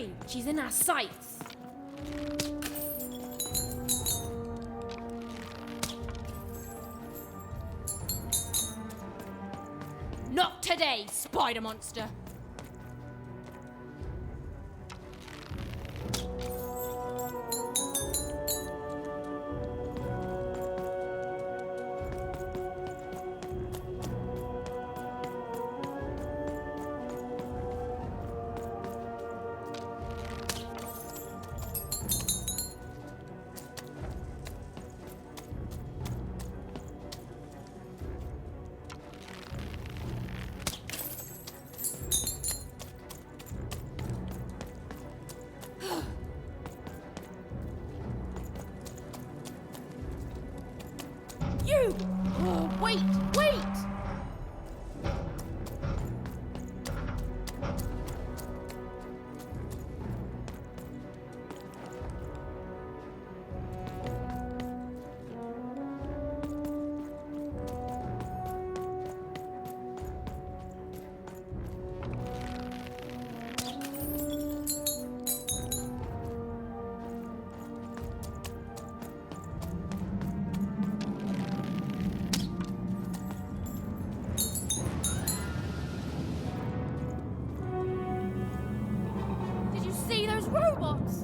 Hurry! She's in our sights. Not today, spider monster! You! Oh, wait! See those robots?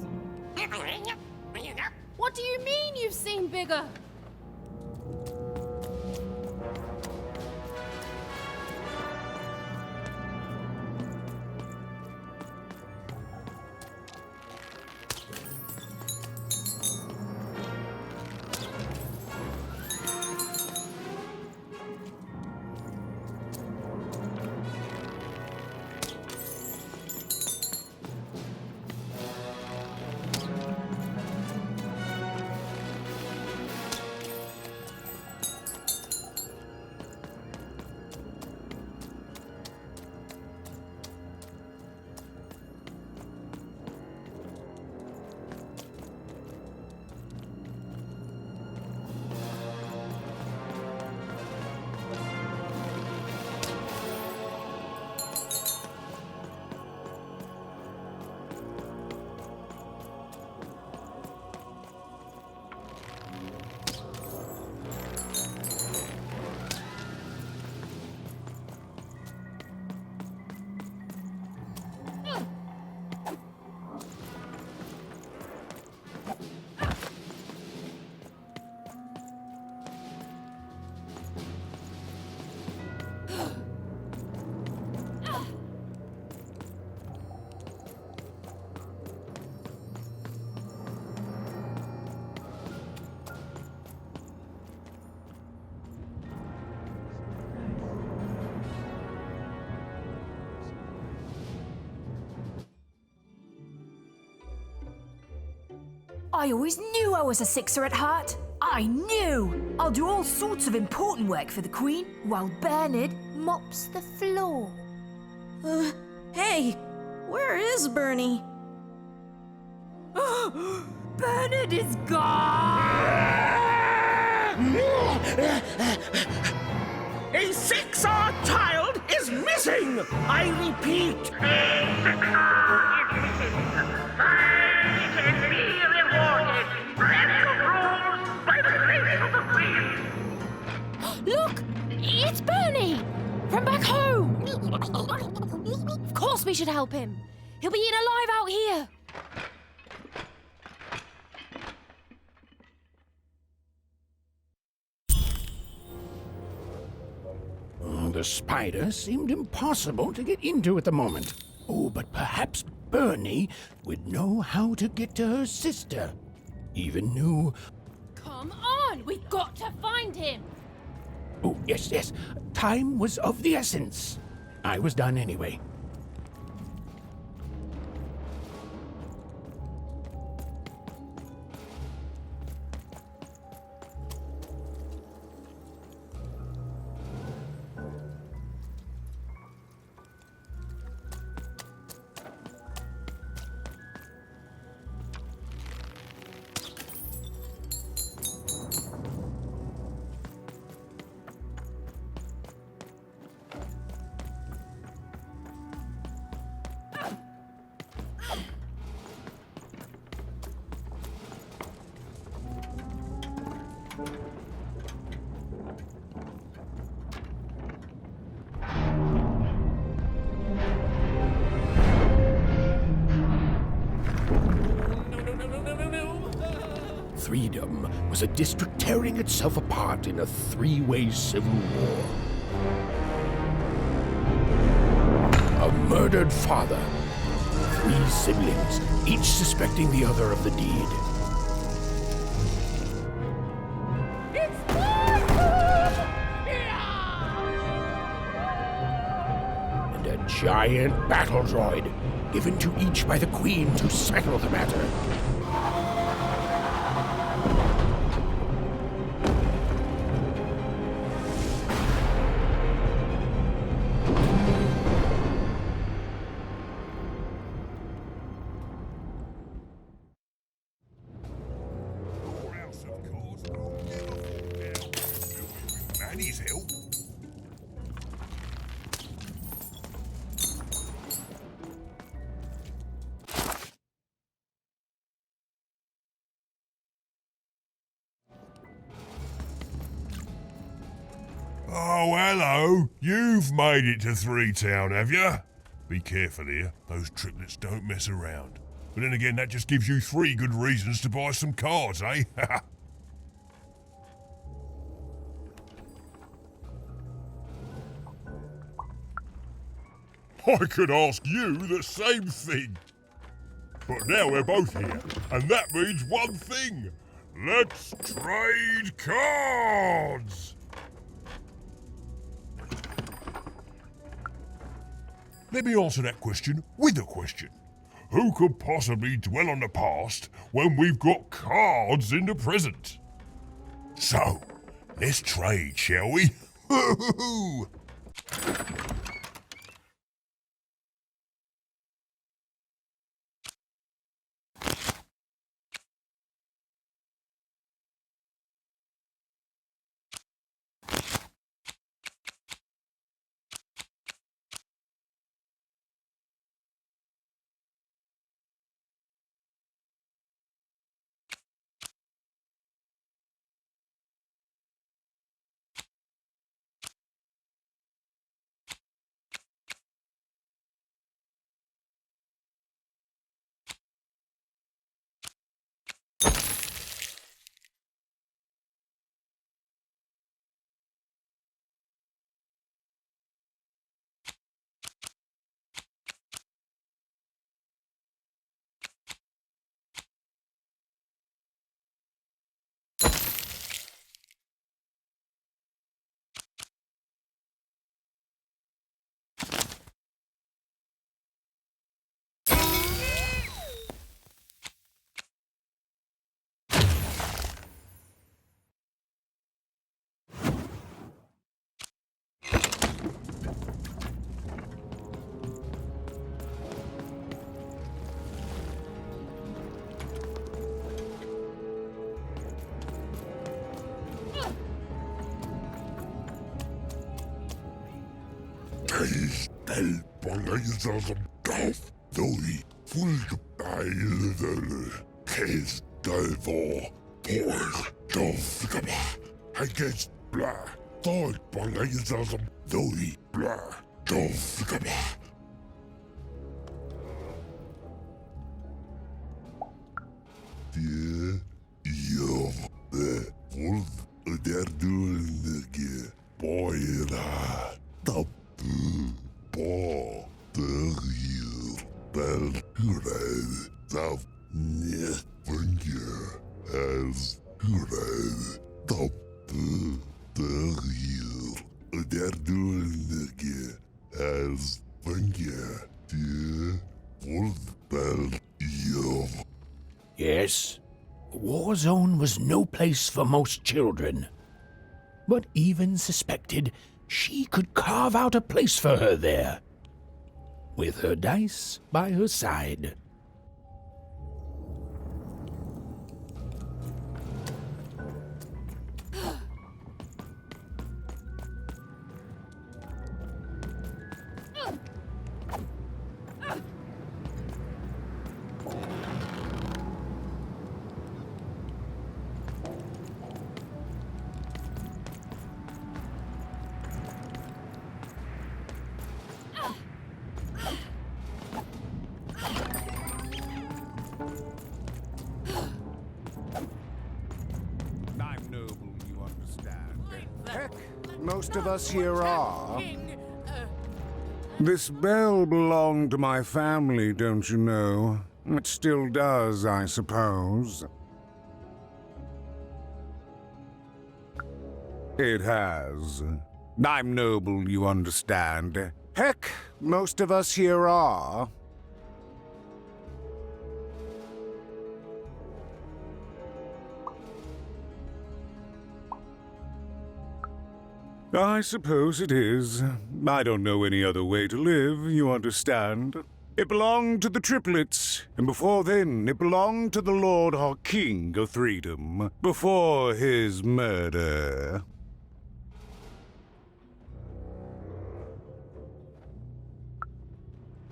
What do you mean you've seen bigger? I always knew I was a sixer at heart. I knew! I'll do all sorts of important work for the Queen while Bernard mops the floor. Hey, where is Bernie? Bernard is gone! A 6R child is missing! I repeat, A 6R is missing. Fine can be rewarded. Breaking of rules by the grace of the Queen. Look! It's Bernie! From back home! Of course we should help him. He'll be eaten alive out here. The spider seemed impossible to get into at the moment. Oh, but perhaps Bernie would know how to get to her sister. Even knew... Come on! We've got to find him! Oh, yes. Time was of the essence. I was done anyway. freedom was a district tearing itself apart in a three-way civil war. A murdered father, 3 siblings, each suspecting the other of the deed. And a giant battle droid, given to each by the Queen to settle the matter. Manny's help. Oh, hello. You've made it to Three Town, have you? Be careful here. Those triplets don't mess around. But then again, that just gives you 3 good reasons to buy some cards, eh? I could ask you the same thing. But now we're both here, and that means one thing. Let's trade cards! Let me answer that question with a question. Who could possibly dwell on the past when we've got cards in the present? So, let's trade, shall we? Del Polizasm Golf Doi Full Beile Case Delvor Por Dolfgama Haggis Blah Thought Polizasm Doi Blah Dolfgama Dear Yov the Wolf Der Dulnige Boyra Top Bo der hier del Hured of Nefunja as Hured Top der hier der Dulnige as Funja dear Wolfbell Yov. Yes, a war zone was no place for most children. But even suspected she could carve out a place for her there, with her dice by her side. most of us here are. This bell belonged to my family, don't you know? It still does, I suppose. It has. I'm noble, you understand. Heck, most of us here are. I suppose it is. I don't know any other way to live, you understand. It belonged to the triplets, and before then it belonged to the Lord our King of Freedom, before his murder.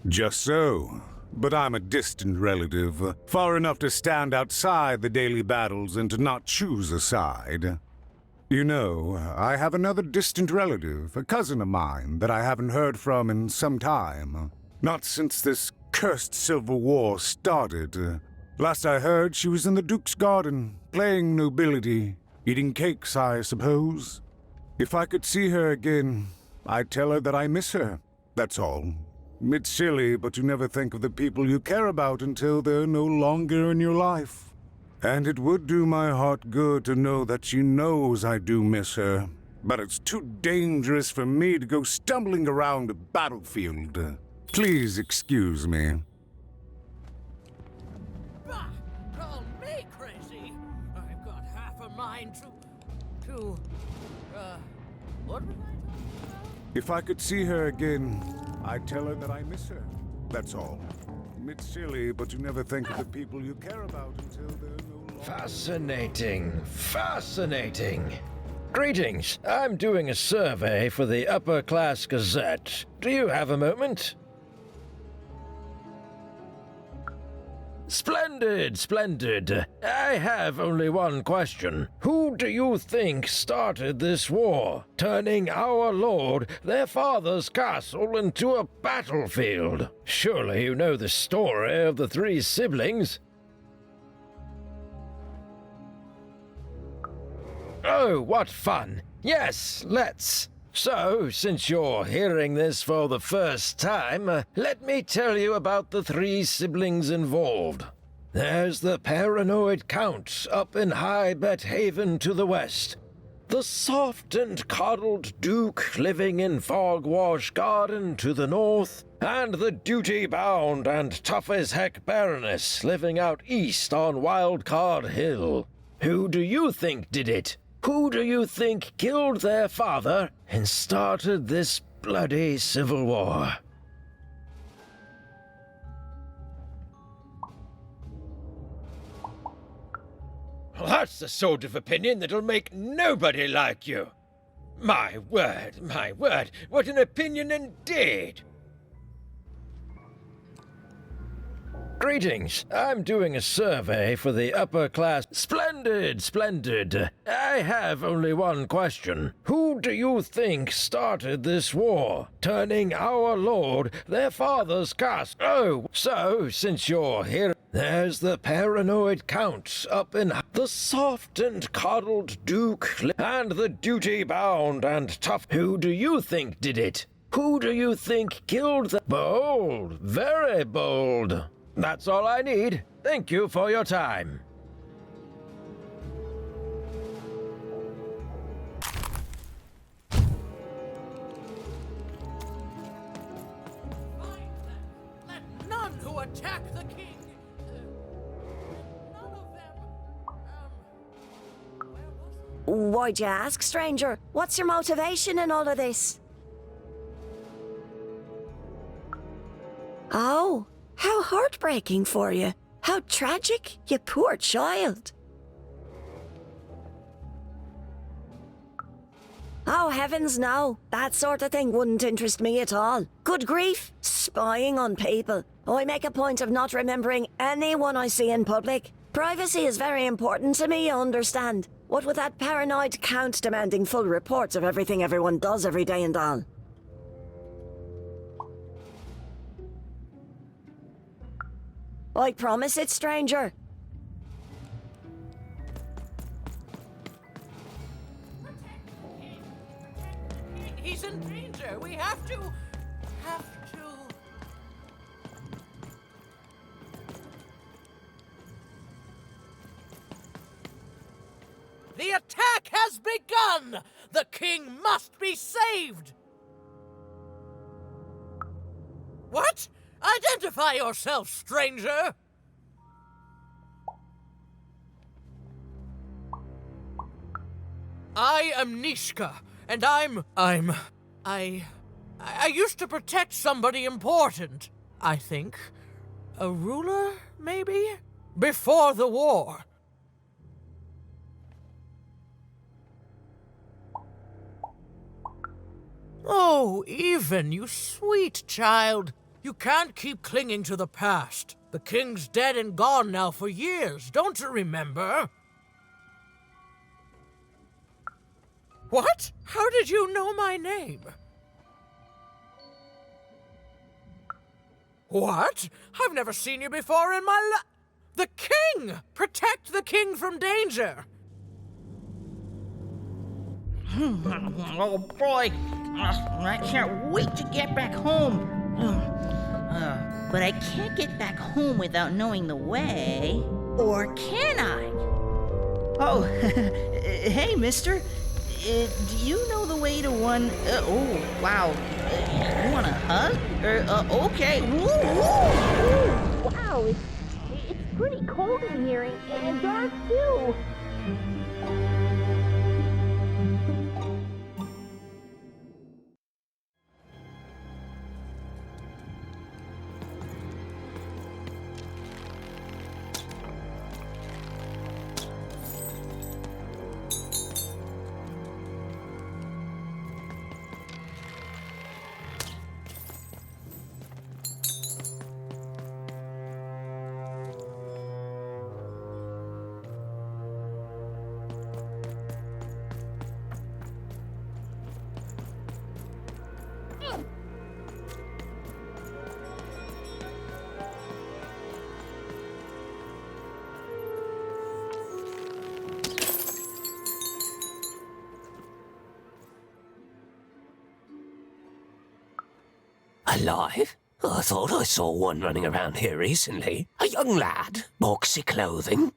Just so. But I'm a distant relative, far enough to stand outside the daily battles and to not choose a side. You know, I have another distant relative, a cousin of mine, that I haven't heard from in some time. Not since this cursed Civil War started. Last I heard, she was in the Duke's garden, playing nobility, eating cakes, I suppose. If I could see her again, I'd tell her that I miss her, that's all. It's silly, but you never think of the people you care about until they're no longer in your life. And it would do my heart good to know that she knows I do miss her. But it's too dangerous for me to go stumbling around a battlefield. Please excuse me. Bah! Call me crazy! I've got half a mind to... what was I talking about? If I could see her again, I'd tell her that I miss her. That's all. It's silly, but you never think of the people you care about until they're no longer... Fascinating. Fascinating. Greetings. I'm doing a survey for the Upper Class Gazette. Do you have a moment? Splendid, splendid. I have only one question. Who do you think started this war, turning our lord, their father's castle, into a battlefield? Surely you know the story of the three siblings. Oh, what fun. Yes, let's. So, since you're hearing this for the first time, let me tell you about the three siblings involved. There's the paranoid Count up in High Bet Haven to the west, the soft and coddled Duke living in Fogwash Garden to the north, and the duty-bound and tough-as-heck Baroness living out east on Wildcard Hill. Who do you think did it? Who do you think killed their father and started this bloody civil war? Well, that's the sort of opinion that'll make nobody like you. My word, what an opinion indeed! Greetings. I'm doing a survey for the Upper Class... Splendid, splendid. I have only one question. Who do you think started this war, turning our lord, their father's castle? Oh, so, since you're here... There's the paranoid Count up in... The soft and coddled Duke... And the duty-bound and tough... Who do you think did it? Who do you think killed the... Bold. Very bold. That's all I need. Thank you for your time. Let none who attack the king... none of them... where was it? Why'd you ask, stranger? What's your motivation in all of this? Oh, how heartbreaking for you. How tragic, you poor child. Oh, heavens no. That sort of thing wouldn't interest me at all. Good grief, spying on people. I make a point of not remembering anyone I see in public. Privacy is very important to me, you understand. What with that paranoid Count demanding full reports of everything everyone does every day and all. I promise it, stranger. The attack has begun! The king must be saved! What? Identify yourself, stranger! I am Nishka, and I used to protect somebody important, I think. A ruler, maybe? Before the war. Oh, Even, you sweet child. You can't keep clinging to the past. The king's dead and gone now for years, don't you remember? What? How did you know my name? What? I've never seen you before in my life. The king! Protect the king from danger! Oh boy, I can't wait to get back home. But I can't get back home without knowing the way. Or can I? Oh, hey, mister. Do you know the way to one... oh, wow. You want a hug? Okay. Woo, woo, woo. Wow, it's pretty cold in here and dark, too. Alive? I thought I saw one running around here recently. A young lad, boxy clothing.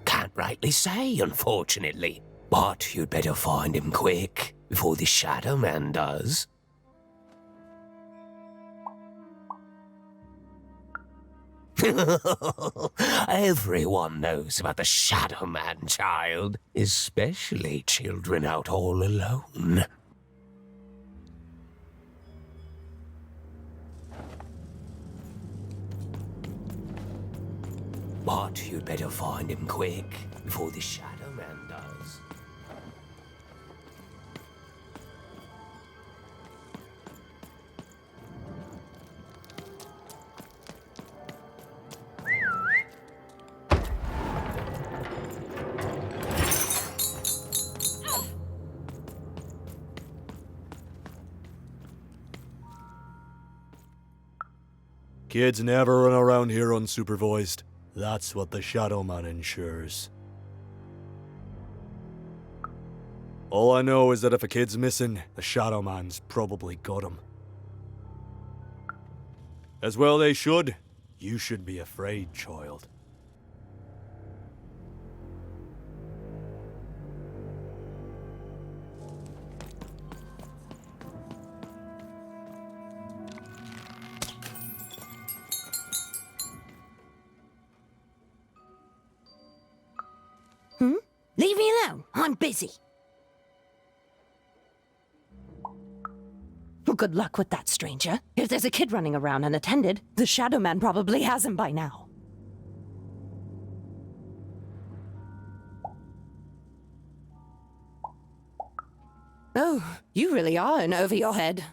Can't rightly say, unfortunately. But you'd better find him quick, before the Shadow Man does. Everyone knows about the Shadow Man, child. Especially children out all alone. But you'd better find him quick, before the Shadow Man does. Kids never run around here unsupervised. That's what the Shadow Man ensures. All I know is that if a kid's missing, the Shadow Man's probably got him. As well they should. You should be afraid, child. Leave me alone. I'm busy. Well, good luck with that, stranger. If there's a kid running around unattended, the Shadow Man probably has him by now. Oh, you really are in over your head.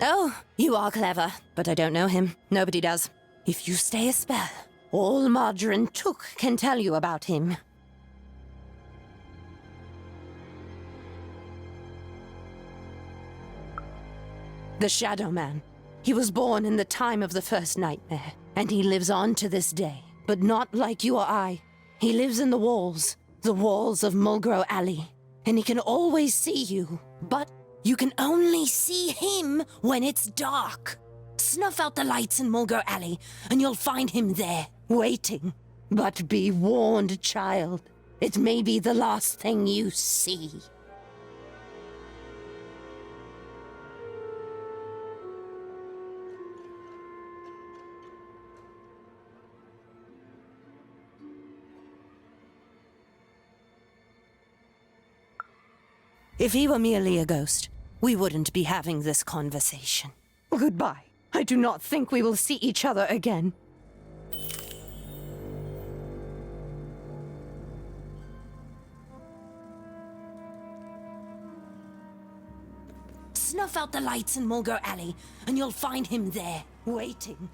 Oh, you are clever, but I don't know him. Nobody does. If you stay a spell, all Margarine Took can tell you about him. The Shadow Man. He was born in the time of the first nightmare. And he lives on to this day, but not like you or I. He lives in the walls of Mulgrew Alley. And he can always see you, but you can only see him when it's dark. Snuff out the lights in Mulgrew Alley, and you'll find him there, waiting. But be warned, child. It may be the last thing you see. If he were merely a ghost, we wouldn't be having this conversation. Goodbye. I do not think we will see each other again. Snuff out the lights in Mulgrew Alley, and you'll find him there, waiting.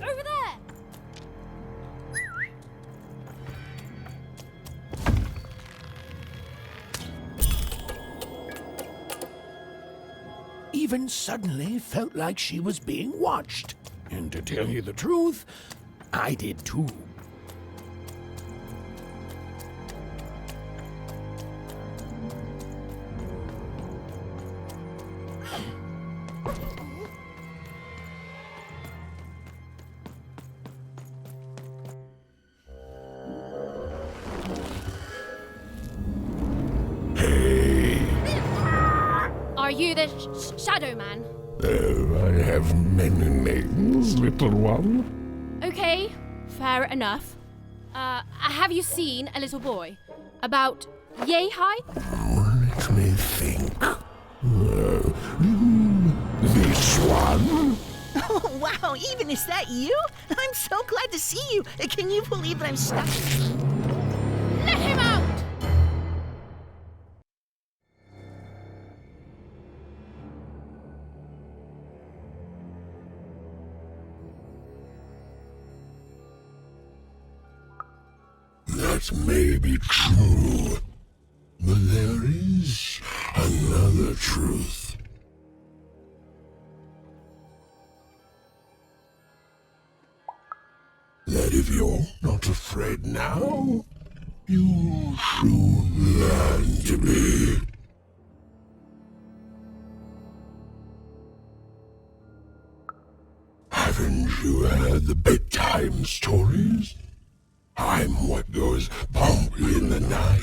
Over there! Even suddenly felt like she was being watched. And to tell you the truth, I did too. Are you the Shadow Man? I have many names, little one. Okay, fair enough. Have you seen a little boy? About yay high? Let me think. This one? Oh, wow, even is that you? I'm so glad to see you. Can you believe that I'm stuck? Let him out! That may be true, but there is another truth. That if you're not afraid now, you'll soon learn to be. Haven't you heard the bedtime stories? I'm what goes bump in the night.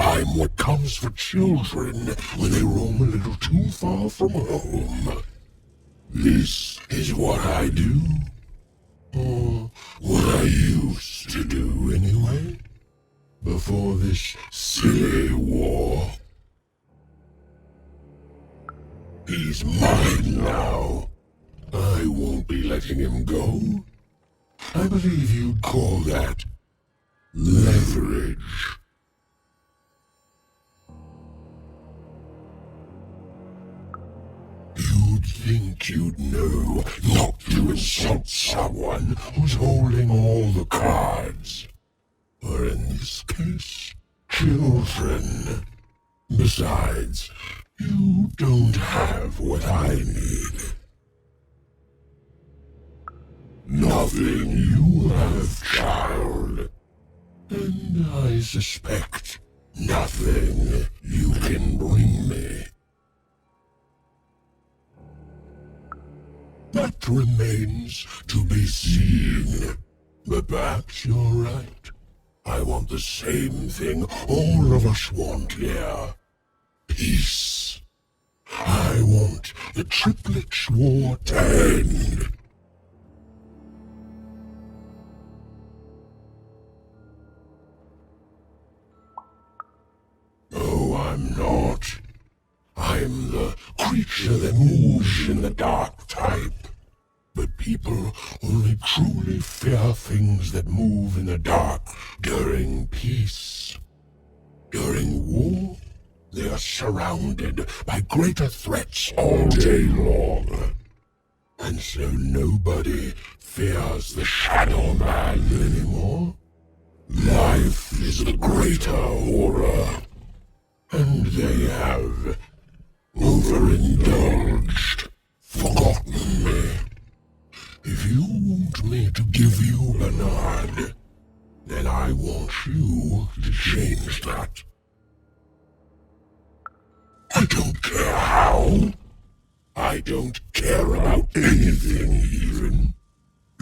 I'm what comes for children when they roam a little too far from home. This is what I do. Or what I used to do anyway. Before this silly war. He's mine now. I won't be letting him go. I believe you'd call that leverage. You'd think you'd know not to insult someone who's holding all the cards. Or in this case, children. Besides, you don't have what I need. Nothing you have, child. And I suspect nothing you can bring me. That remains to be seen. But perhaps you're right. I want the same thing all of us want here. Peace. I want the triplets' war to end. No, I'm not. I'm the creature that moves in the dark type. But people only truly fear things that move in the dark during peace. During war, they are surrounded by greater threats all day long. And so nobody fears the Shadow Man anymore. Life is the greater horror. And they have overindulged, forgotten me. If you want me to give you Bernard, then I want you to change that. I don't care how. I don't care about anything even,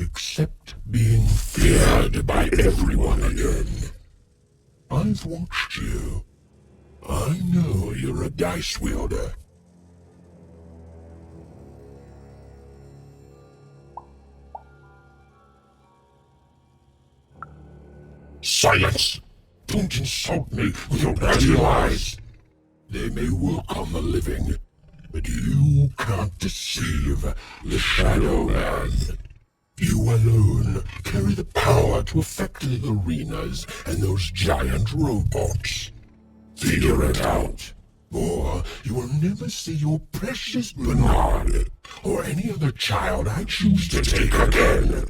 except being feared by everyone again. I've watched you. I know you're a dice wielder. Silence! Don't insult me with your bloody lies! They may work on the living, but you can't deceive the Shadow Man. You alone carry the power to affect the arenas and those giant robots. Figure it out, or you will never see your precious Bernard or any other child I choose to take again.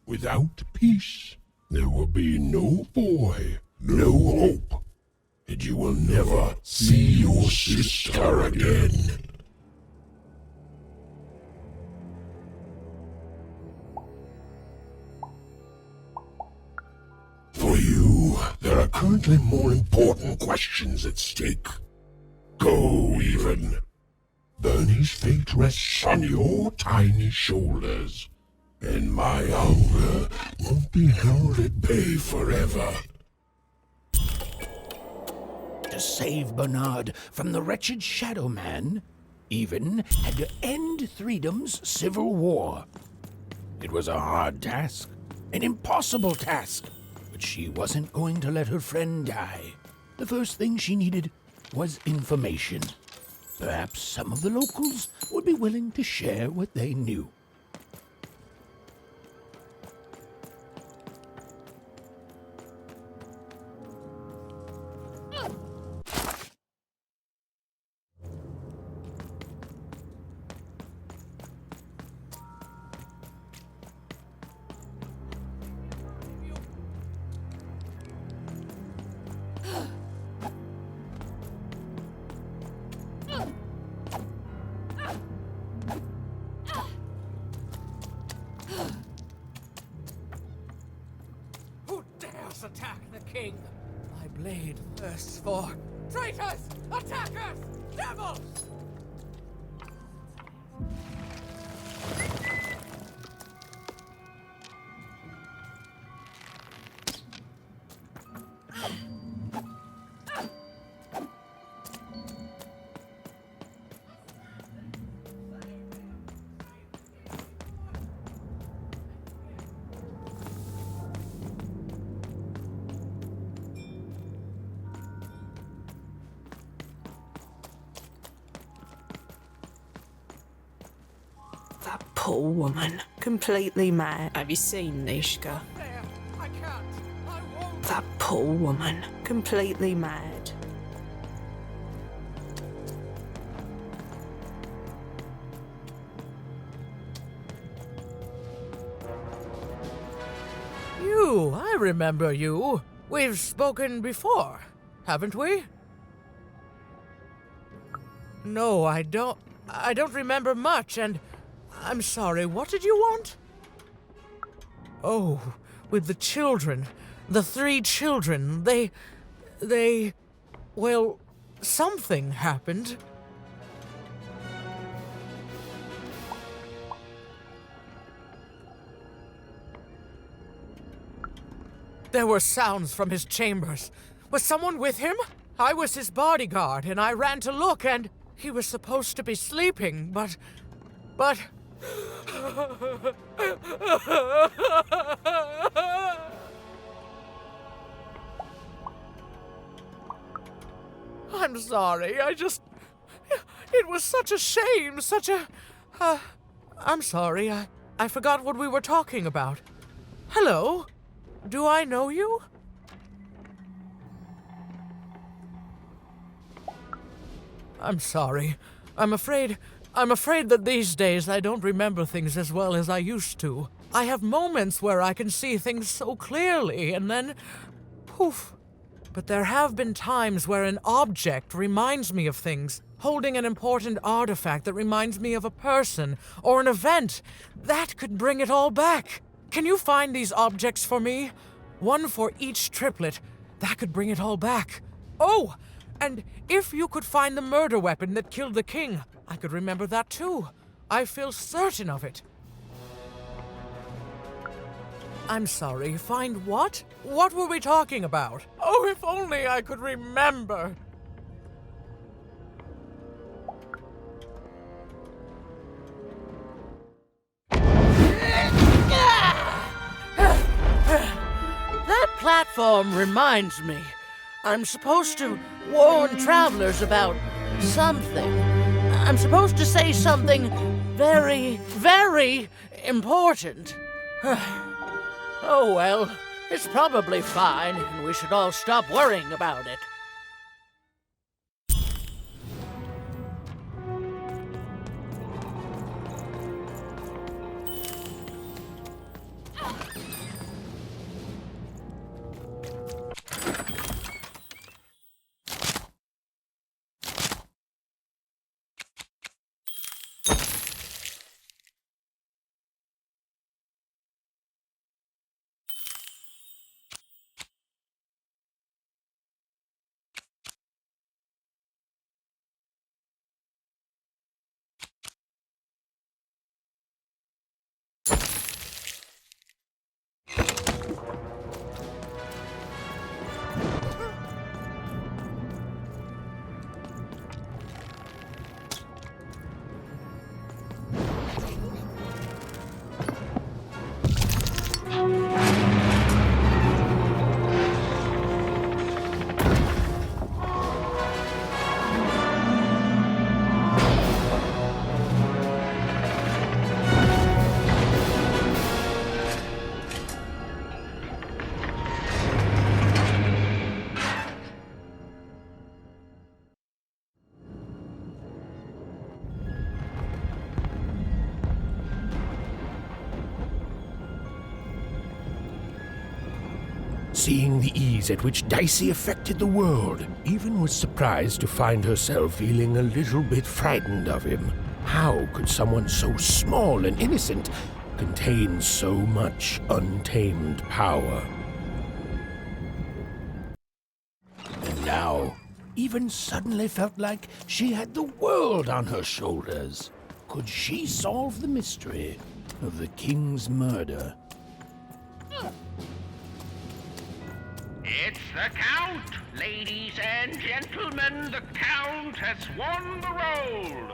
Without peace, there will be no boy, no hope, and you will never see your sister again. For you, there are currently more important questions at stake. Go, even. Bernie's fate rests on your tiny shoulders. And my hunger won't be held at bay forever. To save Bernard from the wretched Shadow Man, Even had to end Threedom's civil war. It was a hard task, an impossible task, but she wasn't going to let her friend die. The first thing she needed was information. Perhaps some of the locals would be willing to share what they knew. Attack the king! My blade thirsts for traitors! Attackers! Devils! poor woman. Completely mad. Have you seen Nishka? There, I can't. I won't. That poor woman. Completely mad. You, I remember you. We've spoken before, haven't we? No, I don't remember much, and I'm sorry, what did you want? Oh, with the children. The 3 children. Well, something happened. There were sounds from his chambers. Was someone with him? I was his bodyguard, and I ran to look, and he was supposed to be sleeping, but... I'm sorry, it was such a shame, I'm sorry, I forgot what we were talking about. Hello? Do I know you? I'm sorry. I'm afraid that these days I don't remember things as well as I used to. I have moments where I can see things so clearly, and then poof. But there have been times where an object reminds me of things, holding an important artifact that reminds me of a person or an event. That could bring it all back. Can you find these objects for me? One for each triplet. That could bring it all back. Oh, and if you could find the murder weapon that killed the king, I could remember that too. I feel certain of it. I'm sorry, find what? What were we talking about? Oh, if only I could remember. That platform reminds me. I'm supposed to warn travelers about something. I'm supposed to say something very, very important. Oh well, it's probably fine, and we should all stop worrying about it. Seeing the ease at which Dicey affected the world, Even was surprised to find herself feeling a little bit frightened of him. How could someone so small and innocent contain so much untamed power? And now, Even suddenly felt like she had the world on her shoulders. Could she solve the mystery of the king's murder? It's the Count! Ladies and gentlemen, the Count has won the role!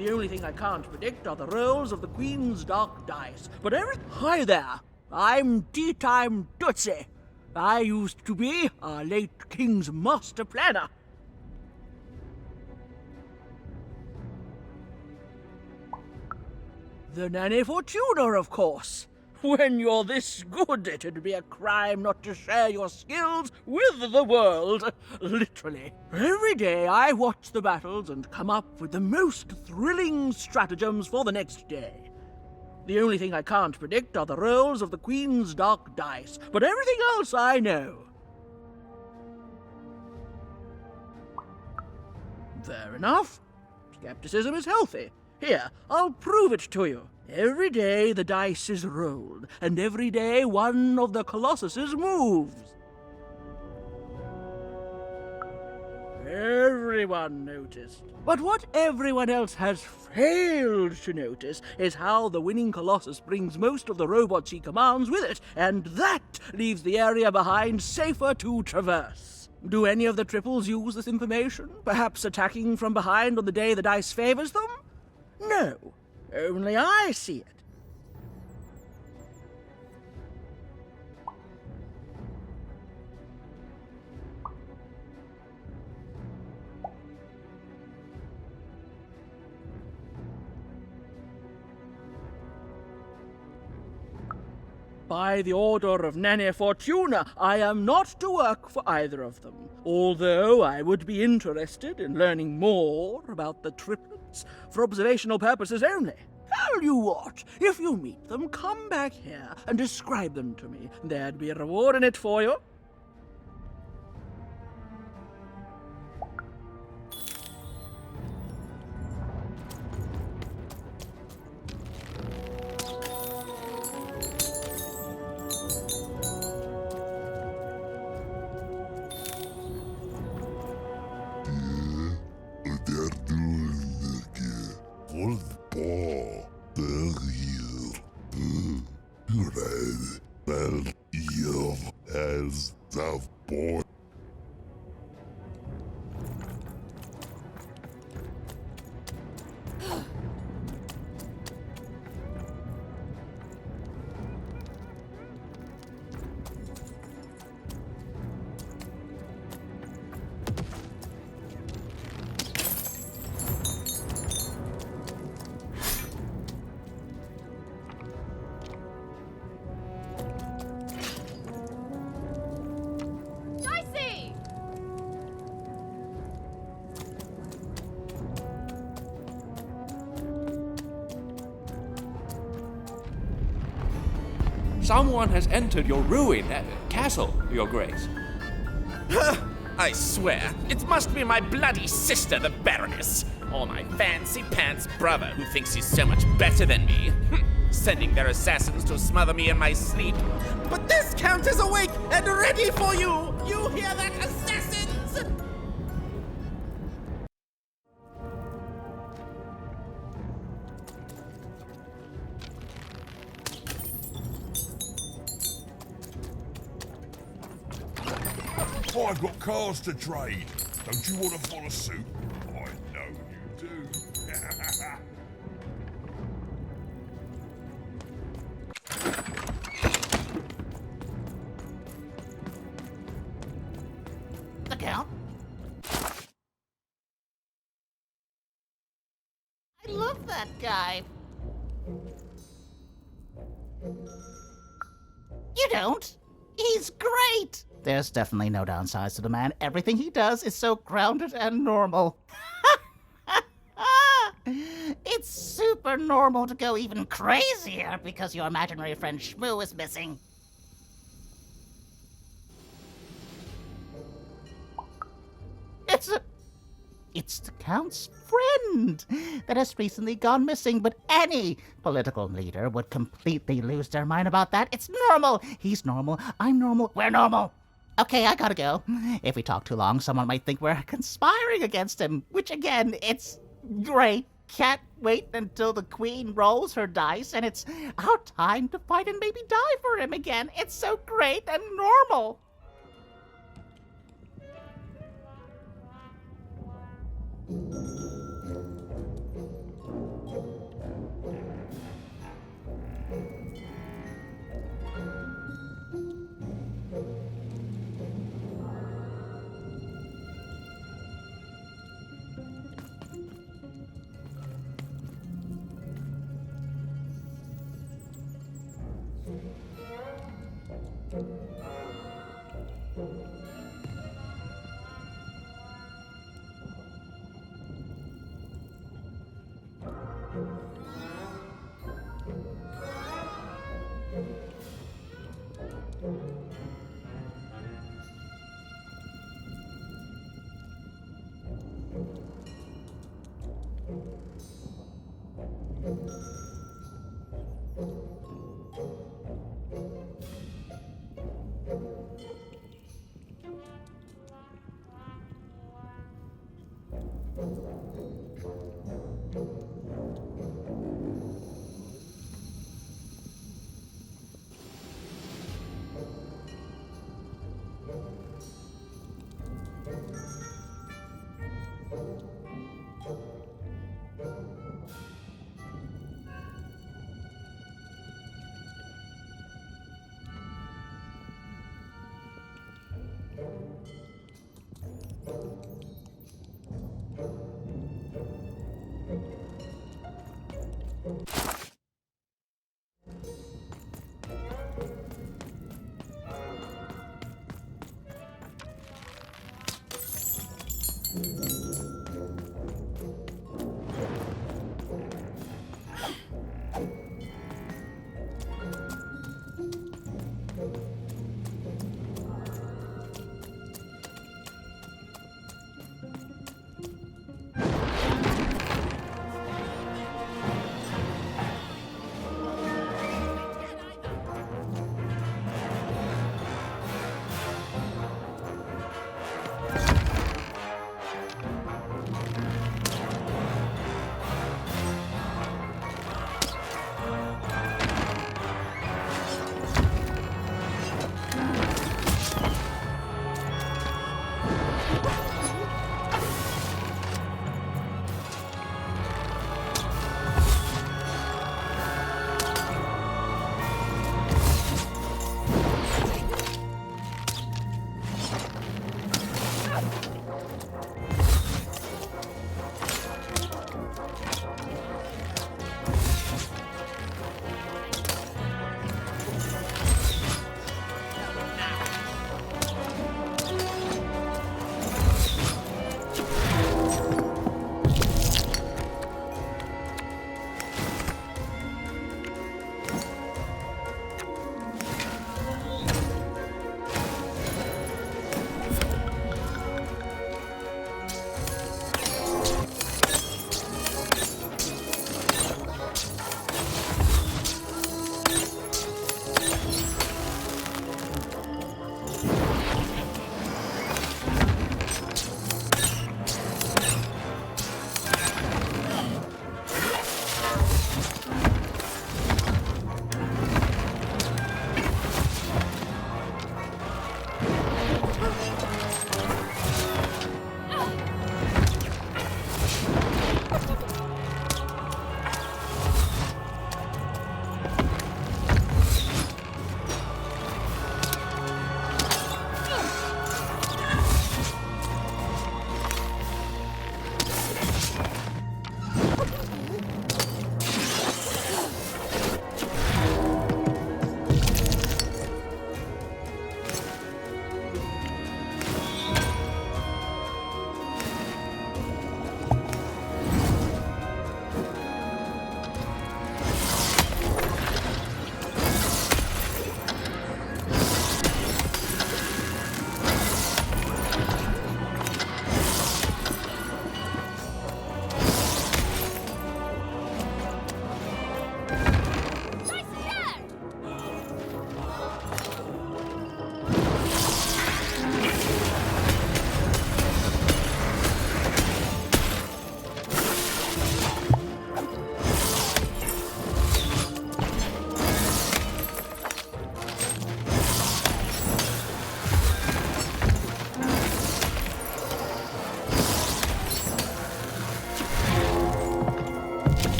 The only thing I can't predict are the rolls of the Queen's dark dice. But Hi there! I'm Tea Time Tootsie. I used to be our late King's master planner. The Nanny Fortuna, of course. When you're this good, it'd be a crime not to share your skills with the world. Literally. Every day I watch the battles and come up with the most thrilling stratagems for the next day. The only thing I can't predict are the rolls of the Queen's dark dice, but everything else I know. Fair enough. Skepticism is healthy. Here, I'll prove it to you. Every day the dice is rolled, and every day one of the Colossuses moves. Everyone noticed. But what everyone else has failed to notice is how the winning Colossus brings most of the robots he commands with it, and that leaves the area behind safer to traverse. Do any of the triples use this information? Perhaps attacking from behind on the day the dice favors them? No, only I see it. By the order of Nanny Fortuna, I am not to work for either of them, although I would be interested in learning more about the triplets for observational purposes only. Tell you what, if you meet them, come back here and describe them to me. There'd be a reward in it for you. Someone has entered your castle, Your Grace. I swear, it must be my bloody sister, the Baroness, or my fancy-pants brother who thinks he's so much better than me, sending their assassins to smother me in my sleep. But this count is awake and ready for you! You hear that, assassins? I've got cars to trade. Don't you want to follow suit? I know you do. The Count? I love that guy. You don't? He's great! There's definitely no downsides to the man. Everything he does is so grounded and normal. It's super normal to go even crazier because your imaginary friend Shmoo is missing. It's the Count's friend that has recently gone missing, but any political leader would completely lose their mind about that. It's normal. He's normal. I'm normal. We're normal. Okay, I gotta go. If we talk too long, someone might think we're conspiring against him, which again, it's great. Can't wait until the Queen rolls her dice and it's our time to fight and maybe die for him again. It's so great and normal.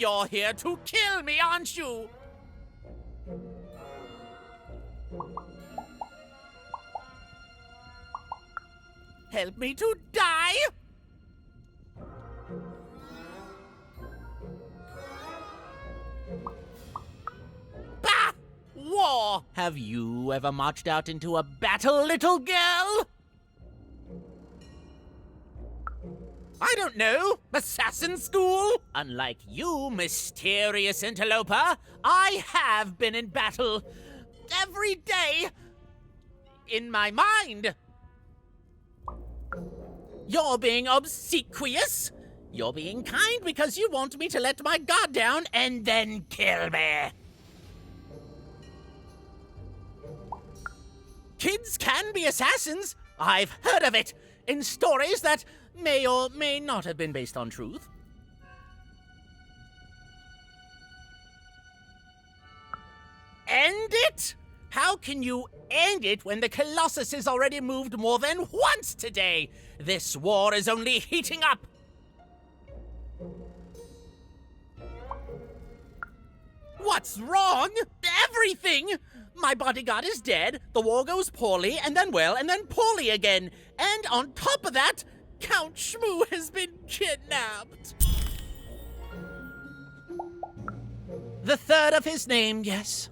You're here to kill me, aren't you? Help me to die? Bah! War! Have you ever marched out into a battle, little girl? I don't know. Assassin school? Unlike you, mysterious interloper, I have been in battle every day in my mind. You're being obsequious. You're being kind because you want me to let my guard down and then kill me. Kids can be assassins. I've heard of it in stories that may or may not have been based on truth. End it? How can you end it when the Colossus has already moved more than once today? This war is only heating up. What's wrong? Everything! My bodyguard is dead, the war goes poorly, and then well, and then poorly again. And on top of that, Count Shmoo has been kidnapped. The third of his name, yes.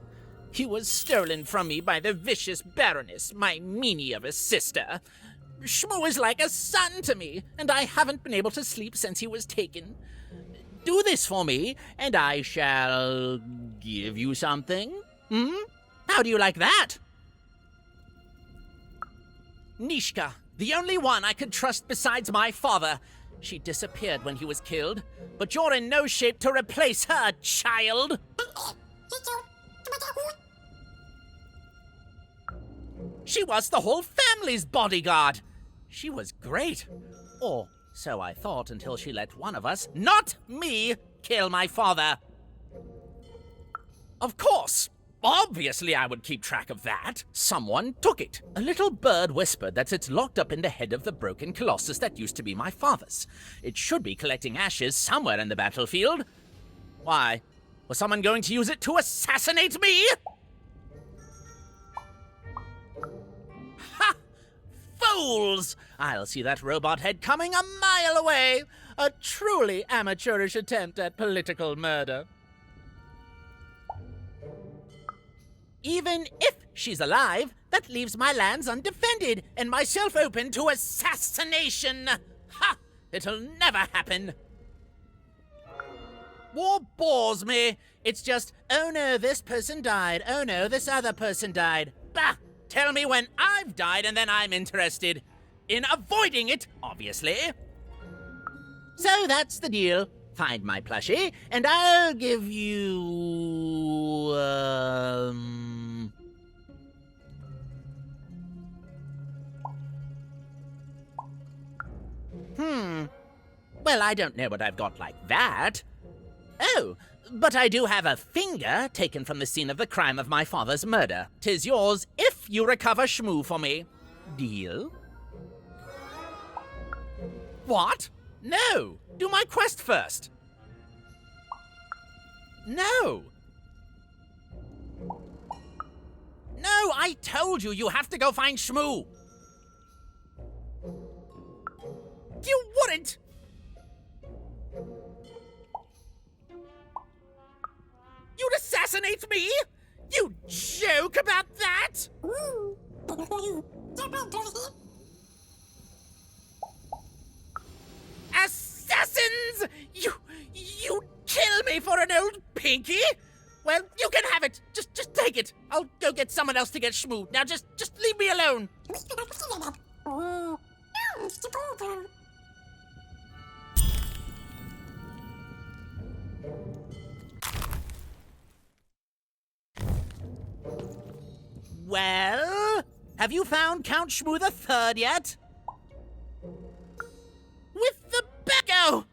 He was stolen from me by the vicious Baroness, my meanie of a sister. Shmoo is like a son to me, and I haven't been able to sleep since he was taken. Do this for me, and I shall give you something. How do you like that? Nishka, the only one I could trust besides my father. She disappeared when he was killed, but you're in no shape to replace her, child. She was the whole family's bodyguard. She was great. Or so I thought until she let one of us, not me, kill my father. Of course. Obviously I would keep track of that. Someone took it. A little bird whispered that it's locked up in the head of the broken Colossus that used to be my father's. It should be collecting ashes somewhere in the battlefield. Why? Was someone going to use it to assassinate me? Ha! Fools! I'll see that robot head coming a mile away. A truly amateurish attempt at political murder. Even if she's alive, that leaves my lands undefended and myself open to assassination. Ha! It'll never happen. War bores me. It's just, oh no, this person died. Oh no, this other person died. Bah! Tell me when I've died and then I'm interested. In avoiding it, obviously. So that's the deal. Find my plushie, and I'll give you... Well, I don't know what I've got like that. Oh, but I do have a finger taken from the scene of the crime of my father's murder. 'Tis yours if you recover Shmoo for me. Deal? What? No! Do my quest first! No! No, I told you, you have to go find Shmoo! You wouldn't! You'd assassinate me? You joke about that? Assassins! You kill me for an old pinky? Well, you can have it. Just take it. I'll go get someone else to get Shmoo. Now just leave me alone. Well, have you found Count Shmoo the Third yet? With the Becco!